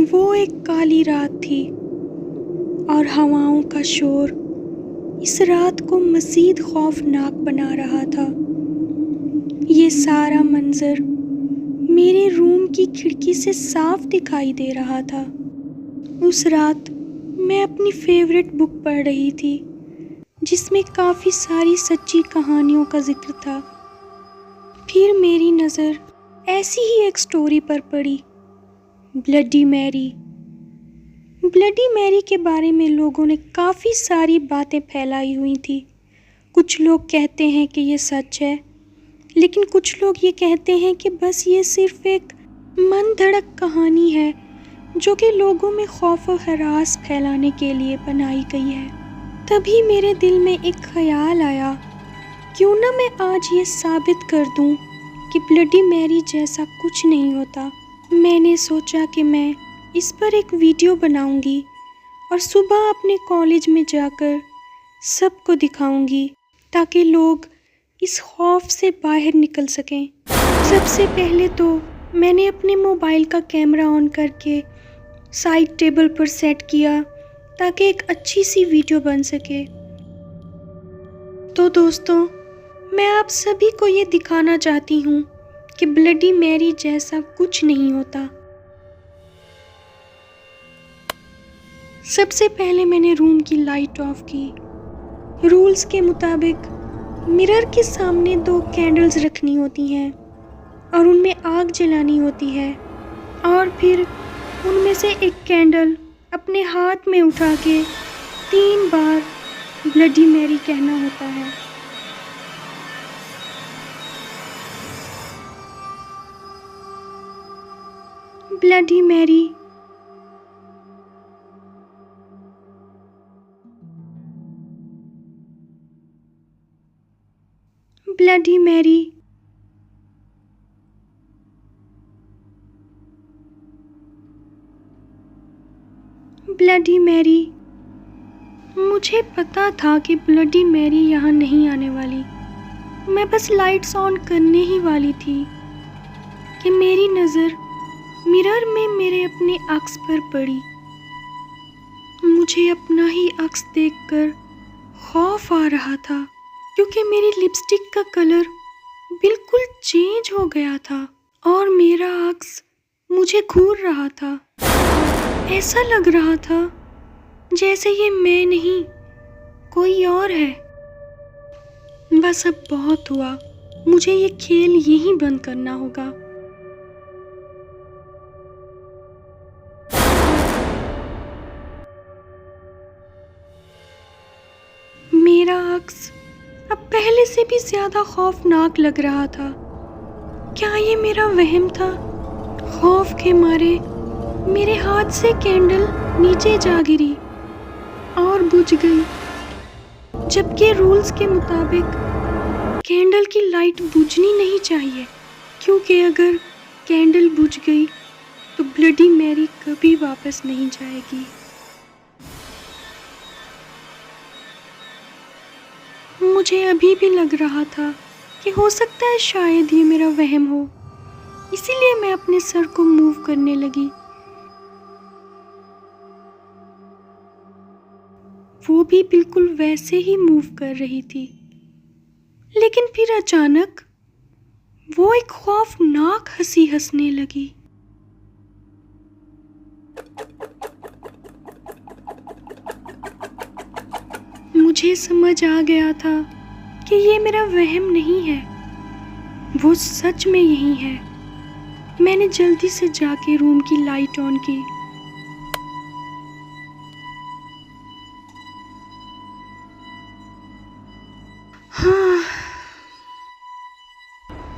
वो एक काली रात थी और हवाओं का शोर इस रात को मज़ीद खौफनाक बना रहा था। ये सारा मंज़र मेरे रूम की खिड़की से साफ दिखाई दे रहा था। उस रात मैं अपनी फेवरेट बुक पढ़ रही थी, जिसमें काफ़ी सारी सच्ची कहानियों का जिक्र था। फिर मेरी नज़र ऐसी ही एक स्टोरी पर पड़ी, ब्लडी मैरी। ब्लडी मैरी के बारे में लोगों ने काफ़ी सारी बातें फैलाई हुई थी। कुछ लोग कहते हैं कि ये सच है, लेकिन कुछ लोग ये कहते हैं कि बस ये सिर्फ एक मन धड़क कहानी है जो कि लोगों में खौफ और हरास फैलाने के लिए बनाई गई है। तभी मेरे दिल में एक ख्याल आया, क्यों ना मैं आज ये साबित कर दूं कि ब्लडी मैरी जैसा कुछ नहीं होता। मैंने सोचा कि मैं इस पर एक वीडियो बनाऊंगी और सुबह अपने कॉलेज में जाकर सबको दिखाऊंगी, ताकि लोग इस खौफ से बाहर निकल सकें। सबसे पहले तो मैंने अपने मोबाइल का कैमरा ऑन करके साइड टेबल पर सेट किया ताकि एक अच्छी सी वीडियो बन सके। तो दोस्तों, मैं आप सभी को ये दिखाना चाहती हूँ कि ब्लडी मैरी जैसा कुछ नहीं होता। सबसे पहले मैंने रूम की लाइट ऑफ की। रूल्स के मुताबिक मिरर के सामने 2 कैंडल्स रखनी होती हैं और उनमें आग जलानी होती है, और फिर उनमें से एक कैंडल अपने हाथ में उठा के 3 बार ब्लडी मैरी कहना होता है। Bloody Mary, bloody Mary, bloody Mary. मुझे पता था कि ब्लडी मैरी यहाँ नहीं आने वाली। मैं बस लाइट्स ऑन करने ही वाली थी कि मेरी नज़र मिरर में मेरे अपने अक्स पर पड़ी। मुझे अपना ही अक्स देखकर खौफ आ रहा था, क्योंकि मेरी लिपस्टिक का कलर बिल्कुल चेंज हो गया था और मेरा अक्स मुझे घूर रहा था। ऐसा लग रहा था जैसे ये मैं नहीं, कोई और है। बस अब बहुत हुआ, मुझे ये खेल यहीं बंद करना होगा। मेरा अक्स अब पहले से भी ज़्यादा खौफनाक लग रहा था। क्या ये मेरा वहम था? खौफ के मारे मेरे हाथ से कैंडल नीचे जा गिरी और बुझ गई, जबकि रूल्स के मुताबिक कैंडल की लाइट बुझनी नहीं चाहिए, क्योंकि अगर कैंडल बुझ गई तो ब्लडी मैरी कभी वापस नहीं जाएगी। मुझे अभी भी लग रहा था कि हो सकता है शायद ये मेरा वहम हो, इसीलिए मैं अपने सर को मूव करने लगी। वो भी बिल्कुल वैसे ही मूव कर रही थी, लेकिन फिर अचानक वो एक खौफनाक हंसी हंसने लगी। मुझे समझ आ गया था कि ये मेरा वहम नहीं है, वो सच में यही है। मैंने जल्दी से जाके रूम की लाइट ऑन की। हाँ,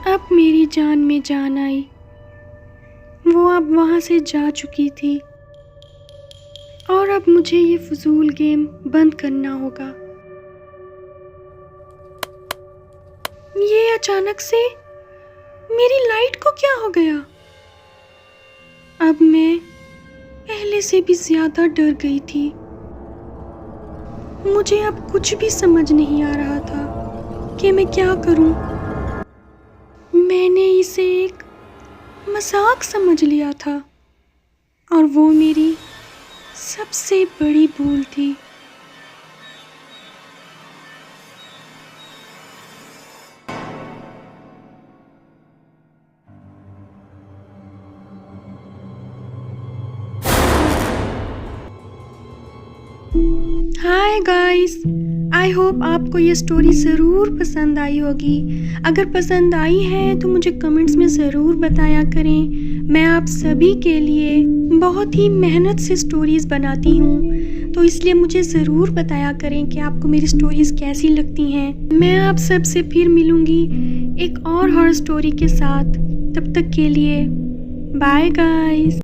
अब मेरी जान में जान आई। वो अब वहाँ से जा चुकी थी और अब मुझे ये फजूल गेम बंद करना होगा। ये अचानक से मेरी लाइट को क्या हो गया? अब मैं पहले से भी ज्यादा डर गई थी। मुझे अब कुछ भी समझ नहीं आ रहा था कि मैं क्या करूं। मैंने इसे एक मजाक समझ लिया था, और वो मेरी सबसे बड़ी भूल थी। हाय गाइस, आई होप आपको ये स्टोरी ज़रूर पसंद आई होगी। अगर पसंद आई है तो मुझे कमेंट्स में ज़रूर बताया करें। मैं आप सभी के लिए बहुत ही मेहनत से स्टोरीज़ बनाती हूँ, तो इसलिए मुझे ज़रूर बताया करें कि आपको मेरी स्टोरीज़ कैसी लगती हैं। मैं आप सब से फिर मिलूँगी एक और हॉरर स्टोरी के साथ। तब तक के लिए बाय गाइस।